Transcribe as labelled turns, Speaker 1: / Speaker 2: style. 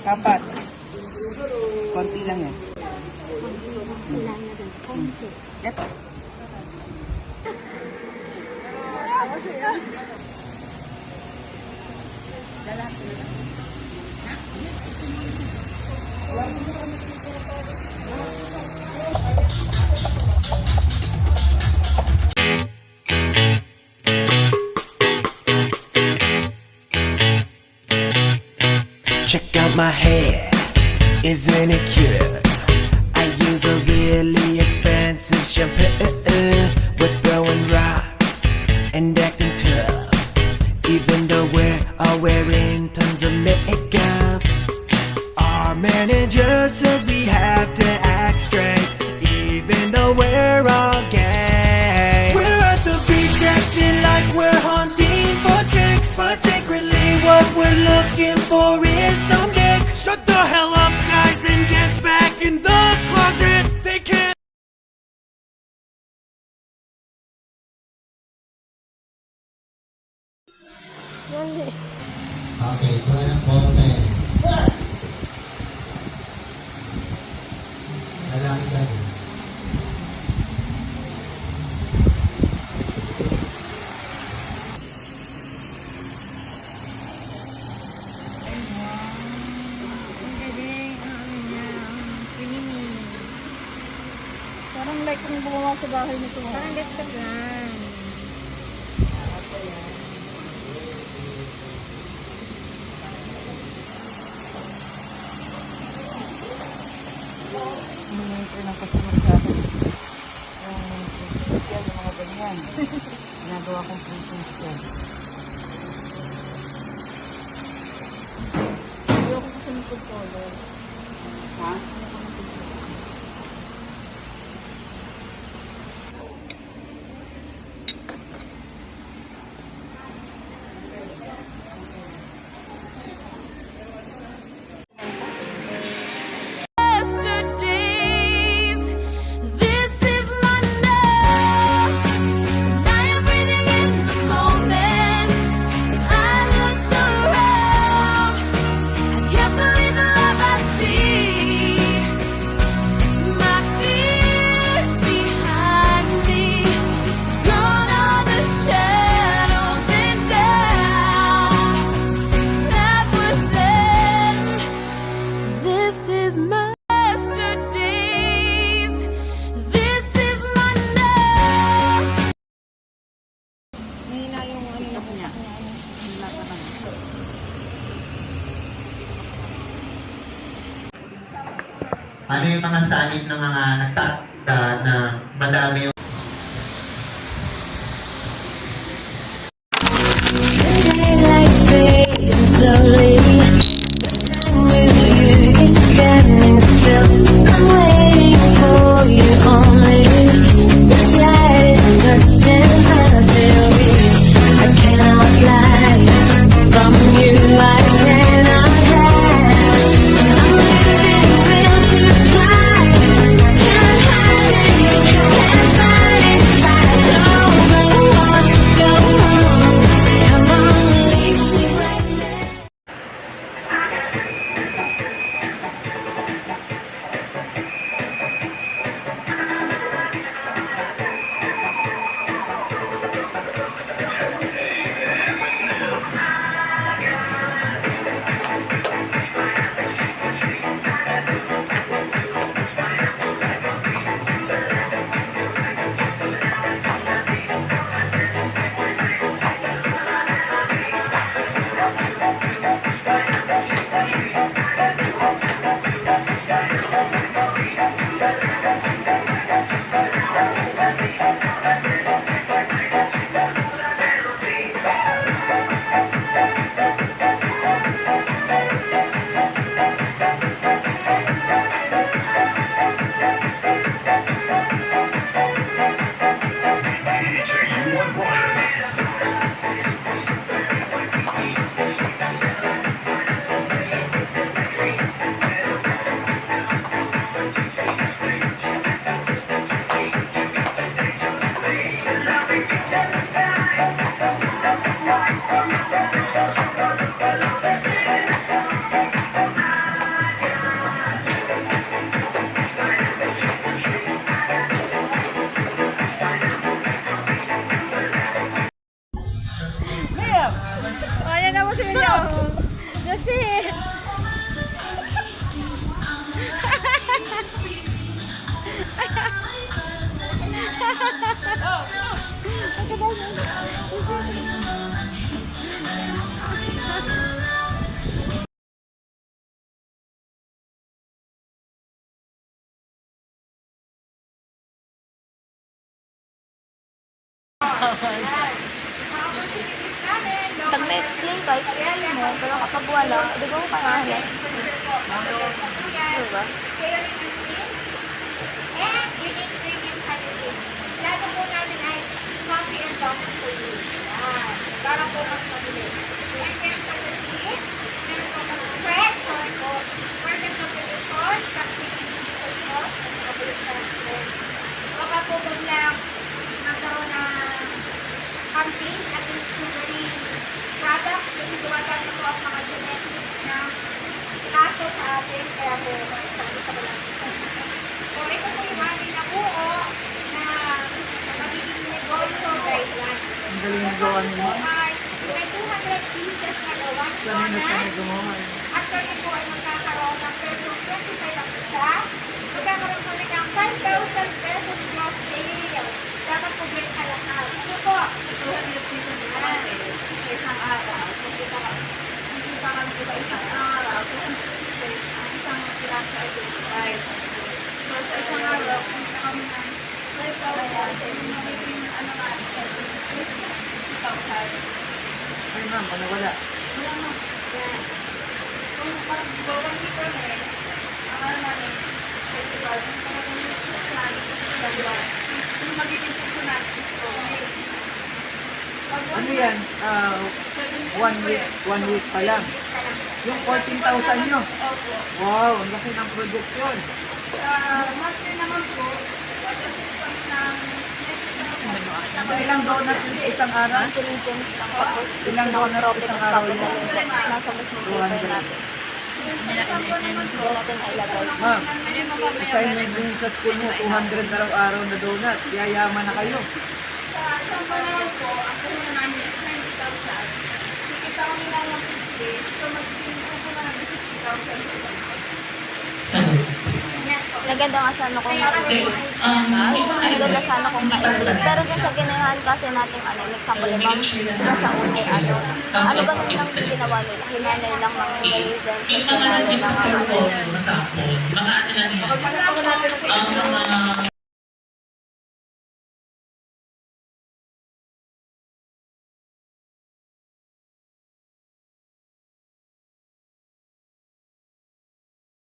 Speaker 1: Kapat. Konti lang yan.
Speaker 2: Wala na rin. Konti.
Speaker 1: Yep.
Speaker 2: Ako siya. Lalaki na.
Speaker 3: Check out my hair, isn't it cute? I use a really expensive shampoo. We're throwing rocks and acting tough, even though we're all wearing tons of makeup. Our manager says we have to act straight, even though we're all gay. We're at the beach acting like we're hunting for chicks, but secretly what we're looking for is some dick. Shut the hell up, guys, and get back in the closet. They can't.
Speaker 4: Okay, tuloy ng bote. Lalaki ka rin.
Speaker 2: Ang galing. Ano niya. Creamy. Parang like kung gumawa sa bahay nito. Parang get ka lang.
Speaker 1: Humingi ng customer sa akin. Yung social, yung mga ganyan. Ginagawa kong printing yan.
Speaker 2: Ayoko kasi ng food color.
Speaker 1: Ha?
Speaker 5: Yesterdays, this is my love. I am breathing in the moment. I look around, I can't believe the love I see. My fears behind me, gone are the shadows and down. That was then. This is my yesterdays. This is my love.
Speaker 2: Mahina yung ano na
Speaker 1: niya.
Speaker 2: niya.
Speaker 4: Ano yung mga sanib ng mga nagtatanda na madami yung
Speaker 5: Daylight's fading slowly. Time with you is getting still. I'm waiting for you only. This light is touching, I feel weak. I cannot lie. From you I cannot hide. I'm living will to try. Can't hide it, can't fight it. It's over, go on. Come on, leave me right now.
Speaker 2: Pag may explain ka, explain mo. Pero kapag wala, di ko kaya yan. Diba?
Speaker 6: And unique premium candidates. Lalo po natin ay coffee and coffee for you. Yan. Para po mas mabilis. And then for the tea, meron po mga fresh or po. Pwede po po ito, something po ito, mabilis na rin. Baka po biglang nagkaroon ng campaign at sugary products. Kasi duwata na po ang mga genetic na kaso sa atin. Kaya po, sabi sa balang. So, ito po yung ating nabuo na magiging negosyo guideline.
Speaker 1: Ang galing na gawa
Speaker 6: Ito
Speaker 1: niyo.
Speaker 6: ay may 200 pieces na gawan po
Speaker 1: Kanina
Speaker 6: na.
Speaker 1: kami gumawa.
Speaker 6: After nyo po ay magkakaroon ng peso 25 ang isa. Magkakaroon kami ng 5,000 pesos gross sale. Dapat po break ka lahat. Ano po? 200 pieces na isang araw. Hindi pa kami diba isang araw. Ang isang pirasa ay 25. So, sa isang araw, kumita kami ng 5,000. Magiging ano nga, 50,000.
Speaker 1: Ay ma'am, ano wala?
Speaker 6: Wala mo. Yan. Kung pag-bawang dito na eh, ang ano namin, festival, kung magiging puso natin ito,
Speaker 1: Ano yan? 1 week pa lang. Yung 14,000 nyo.
Speaker 6: Opo.
Speaker 1: Wow, ang laki ng production.
Speaker 6: Sa monthly naman po, kami ng
Speaker 1: So, ilang donut yung sa isang araw?
Speaker 2: Intelligence lang tapos
Speaker 1: Ilang donut
Speaker 2: profit
Speaker 1: isang
Speaker 2: ng
Speaker 1: araw
Speaker 2: capital
Speaker 1: yun?
Speaker 2: invest. Nasa mismo paper
Speaker 1: 200.
Speaker 2: natin. Hindi natin nailagay.
Speaker 1: Ma'am, assignment din sa school mo, 200 araw-araw na donut. Yayaman na kayo.
Speaker 6: Sa isang panahon po, ang puno namin is 90,000. Kikita kami lang ng 50, so magiging puno namin 60,000. Yan po.
Speaker 2: Naganda nga sana kung ma-include. Naganda sana kung ma-include. Pero dun sa ginayahan kasi natin, ano, example, diba sa unay, ano ba nilang ginawa nila? Hinanay lang mga ingredients,
Speaker 7: Yung
Speaker 2: kasi
Speaker 7: mga
Speaker 2: hinanay lang
Speaker 7: naging
Speaker 2: mga
Speaker 7: mga ano lang yan.
Speaker 6: Pag malapag natin ang